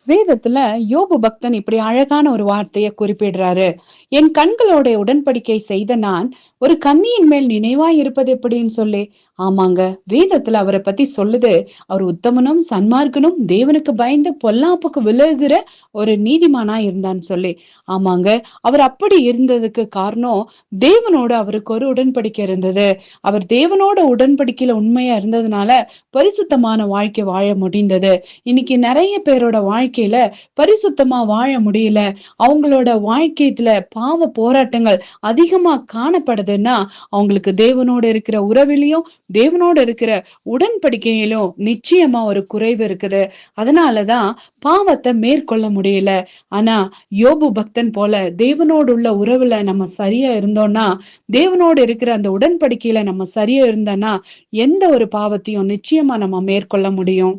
வேதத்துல யோபு பக்தன் இப்படி அழகான ஒரு வார்த்தையை குறிப்பிடுறாரு. என் கண்களோட உடன்படிக்கை செய்த நான் ஒரு கன்னியின் மேல் நினைவாய் இருப்பது எப்படின்னு சொல்லி. ஆமாங்க, வேதத்துல அவரை பத்தி சொல்லுது. அவர் உத்தமனும் சன்மார்க்கனும் தேவனுக்கு பயந்து பொல்லாப்புக்கு விலகுற ஒரு நீதிமானா இருந்தான்னு சொல்லி. ஆமாங்க, அவர் அப்படி இருந்ததுக்கு காரணம் தேவனோட அவருக்கு ஒரு உடன்படிக்கை இருந்தது. அவர் தேவனோட உடன்படிக்கையில உண்மையா இருந்ததுனால பரிசுத்தமான வாழ்க்கை வாழ முடிந்தது. இன்னைக்கு நிறைய பேரோட வாழ்க்கையில பரிசுத்தமா வாழ முடியல. அவங்களோட வாழ்க்கையில பாவ போராட்டங்கள் அதிகமா காணப்படுதுன்னா, அவங்களுக்கு தேவனோட இருக்கிற உறவிலையும் தேவனோட இருக்கிற உடன்படிக்கையிலும் நிச்சயமா ஒரு குறைவு இருக்குது. அதனாலதான் பாவத்தை மேற்கொள்ள முடியல. ஆனா யோபு பக்தன் போல தேவனோடு உள்ள உறவுல நம்ம சரியா இருந்தோம்னா, தேவனோடு இருக்கிற அந்த உடன்படிக்கையில நம்ம சரியா இருந்தோம்னா, எந்த ஒரு பாவத்தையும் நிச்சயமா நம்ம மேற்கொள்ள முடியும்.